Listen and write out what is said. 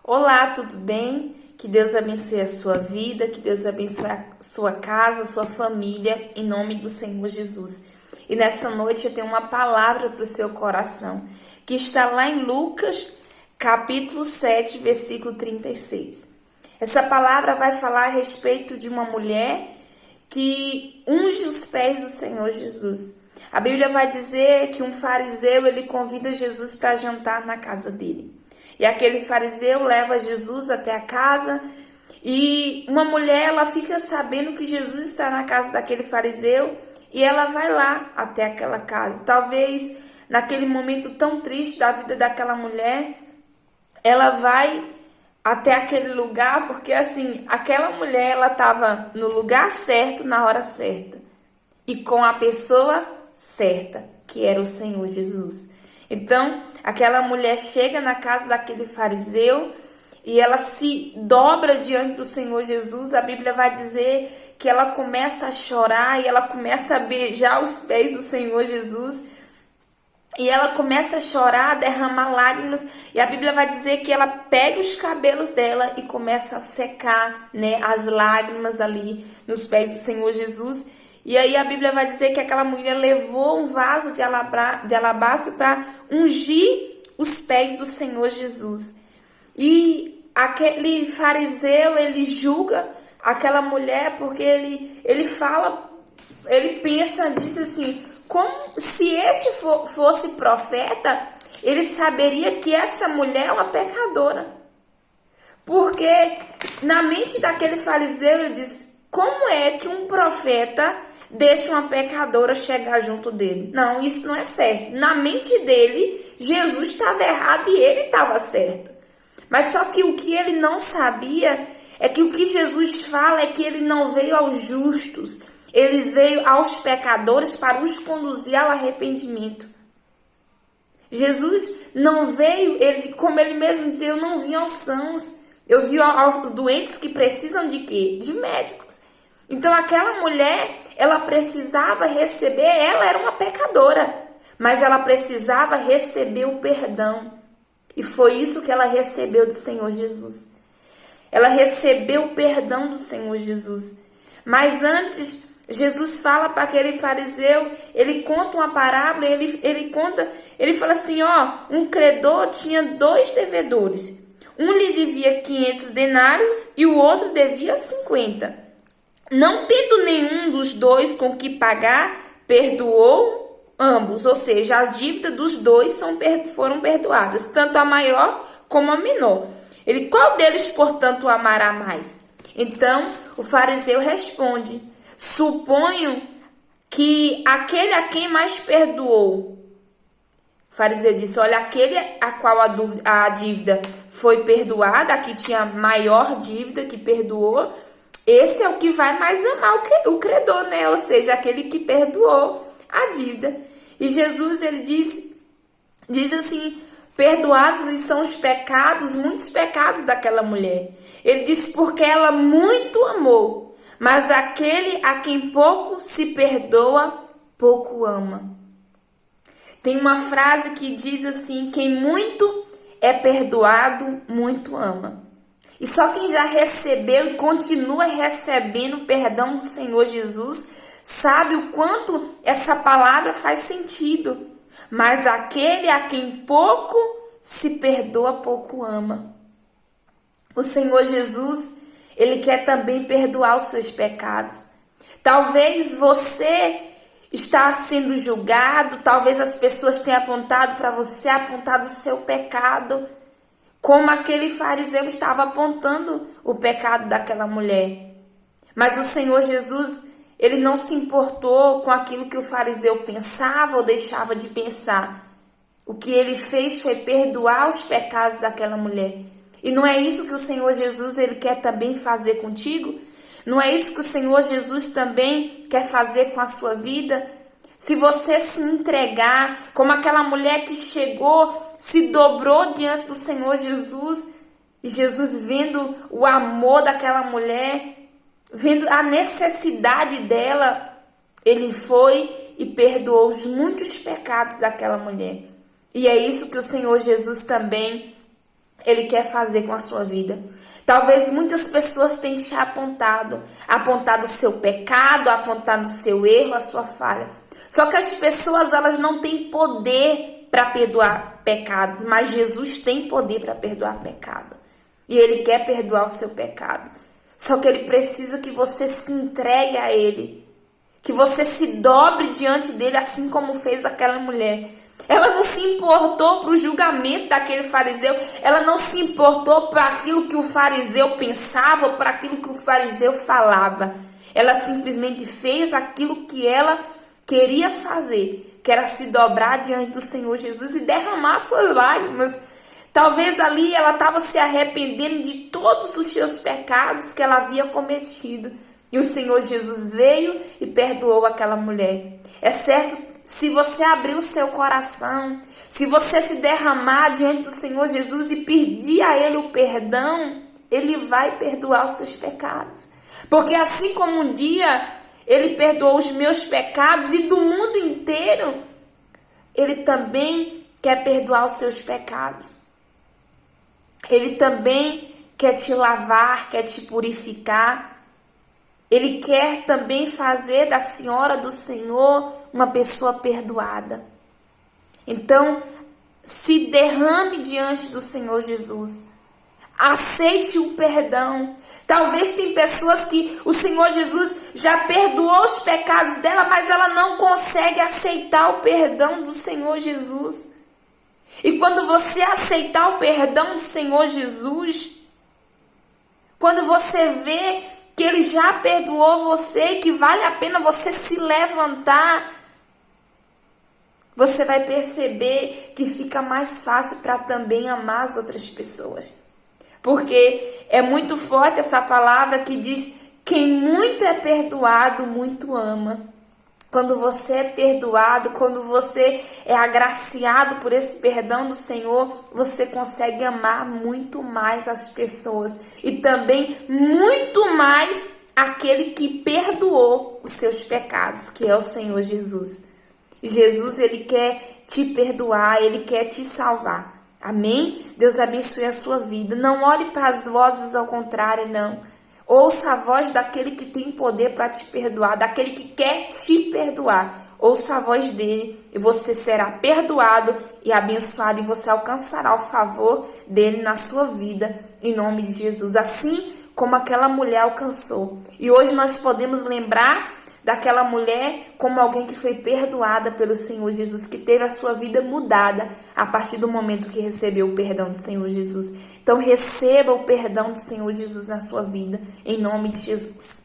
Olá, tudo bem? Que Deus abençoe a sua vida, que Deus abençoe a sua casa, a sua família, em nome do Senhor Jesus. E nessa noite eu tenho uma palavra para o seu coração, que está lá em Lucas, capítulo 7, versículo 36. Essa palavra vai falar a respeito de uma mulher que unge os pés do Senhor Jesus. A Bíblia vai dizer que um fariseu, ele convida Jesus para jantar na casa dele. E aquele fariseu leva Jesus até a casa e uma mulher, ela fica sabendo que Jesus está na casa daquele fariseu e ela vai lá até aquela casa. Talvez naquele momento tão triste da vida daquela mulher, ela vai até aquele lugar porque assim, aquela mulher, ela estava no lugar certo, na hora certa e com a pessoa certa, que era o Senhor Jesus. Então, aquela mulher chega na casa daquele fariseu e ela se dobra diante do Senhor Jesus. A Bíblia vai dizer que ela começa a chorar e ela começa a beijar os pés do Senhor Jesus. E ela começa a chorar, a derramar lágrimas. E a Bíblia vai dizer que ela pega os cabelos dela e começa a secar, né, as lágrimas ali nos pés do Senhor Jesus. E aí a Bíblia vai dizer que aquela mulher levou um vaso de alabastro para ungir os pés do Senhor Jesus. E aquele fariseu, ele julga aquela mulher porque ele fala, ele pensa, diz assim, como se este fosse profeta, ele saberia que essa mulher é uma pecadora. Porque na mente daquele fariseu, ele diz, como é que um profeta deixa uma pecadora chegar junto dele? Não, isso não é certo. Na mente dele, Jesus estava errado e ele estava certo. Mas só que o que ele não sabia é que o que Jesus fala é que ele não veio aos justos, ele veio aos pecadores para os conduzir ao arrependimento. Jesus não veio, como ele mesmo dizia, eu não vim aos sãos, eu vim aos doentes que precisam de quê? De médicos. Então aquela mulher, ela precisava receber, ela era uma pecadora, mas ela precisava receber o perdão. E foi isso que ela recebeu do Senhor Jesus. Ela recebeu o perdão do Senhor Jesus. Mas antes, Jesus fala para aquele fariseu, ele conta uma parábola, ele fala assim, um credor tinha 2 devedores. Um lhe devia 500 denários e o outro devia 50. Não tendo nenhum dos dois com que pagar, perdoou ambos. Ou seja, as dívidas dos dois foram perdoadas, tanto a maior como a menor. Qual deles, portanto, o amará mais? Então, o fariseu responde, suponho que aquele a quem mais perdoou. O fariseu disse, olha, aquele a qual a dívida foi perdoada, a que tinha maior dívida que perdoou, esse é o que vai mais amar o credor, né? Ou seja, aquele que perdoou a dívida. E Jesus, ele diz assim, perdoados são os pecados, muitos pecados daquela mulher. Ele diz, porque ela muito amou, mas aquele a quem pouco se perdoa, pouco ama. Tem uma frase que diz assim, quem muito é perdoado, muito ama. E só quem já recebeu e continua recebendo o perdão do Senhor Jesus sabe o quanto essa palavra faz sentido. Mas aquele a quem pouco se perdoa, pouco ama. O Senhor Jesus, ele quer também perdoar os seus pecados. Talvez você está sendo julgado, talvez as pessoas tenham apontado para você, apontado o seu pecado, como aquele fariseu estava apontando o pecado daquela mulher. Mas o Senhor Jesus, ele não se importou com aquilo que o fariseu pensava ou deixava de pensar. O que ele fez foi perdoar os pecados daquela mulher. E não é isso que o Senhor Jesus, ele quer também fazer contigo? Não é isso que o Senhor Jesus também quer fazer com a sua vida? Se você se entregar, como aquela mulher que chegou, se dobrou diante do Senhor Jesus, e Jesus vendo o amor daquela mulher, vendo a necessidade dela, ele foi e perdoou os muitos pecados daquela mulher. E é isso que o Senhor Jesus também Ele quer fazer com a sua vida. Talvez muitas pessoas tenham te apontado o seu pecado, apontado o seu erro, a sua falha. Só que as pessoas, elas não têm poder para perdoar pecados, mas Jesus tem poder para perdoar pecado. E Ele quer perdoar o seu pecado. Só que Ele precisa que você se entregue a Ele, que você se dobre diante dEle, assim como fez aquela mulher. Ela não se importou para o julgamento daquele fariseu. Ela não se importou para aquilo que o fariseu pensava ou para aquilo que o fariseu falava. Ela simplesmente fez aquilo que ela queria fazer, que era se dobrar diante do Senhor Jesus e derramar suas lágrimas. Talvez ali ela estava se arrependendo de todos os seus pecados que ela havia cometido. E o Senhor Jesus veio e perdoou aquela mulher. É certo, se você abrir o seu coração, se você se derramar diante do Senhor Jesus e pedir a Ele o perdão, Ele vai perdoar os seus pecados. Porque assim como um dia Ele perdoou os meus pecados e do mundo inteiro, Ele também quer perdoar os seus pecados. Ele também quer te lavar, quer te purificar. Ele quer também fazer da senhora do Senhor uma pessoa perdoada. Então, se derrame diante do Senhor Jesus. Aceite o perdão. Talvez tem pessoas que o Senhor Jesus já perdoou os pecados dela, mas ela não consegue aceitar o perdão do Senhor Jesus. E quando você aceitar o perdão do Senhor Jesus, quando você vê que Ele já perdoou você, que vale a pena você se levantar, você vai perceber que fica mais fácil para também amar as outras pessoas. Porque é muito forte essa palavra que diz: quem muito é perdoado, muito ama. Quando você é perdoado, quando você é agraciado por esse perdão do Senhor, você consegue amar muito mais as pessoas. E também muito mais aquele que perdoou os seus pecados, que é o Senhor Jesus. Jesus, Ele quer te perdoar, Ele quer te salvar. Amém? Deus abençoe a sua vida. Não olhe para as vozes ao contrário, não. Ouça a voz daquele que tem poder para te perdoar, daquele que quer te perdoar. Ouça a voz dele e você será perdoado e abençoado e você alcançará o favor dele na sua vida, em nome de Jesus. Assim como aquela mulher alcançou. E hoje nós podemos lembrar daquela mulher como alguém que foi perdoada pelo Senhor Jesus, que teve a sua vida mudada a partir do momento que recebeu o perdão do Senhor Jesus. Então receba o perdão do Senhor Jesus na sua vida, em nome de Jesus.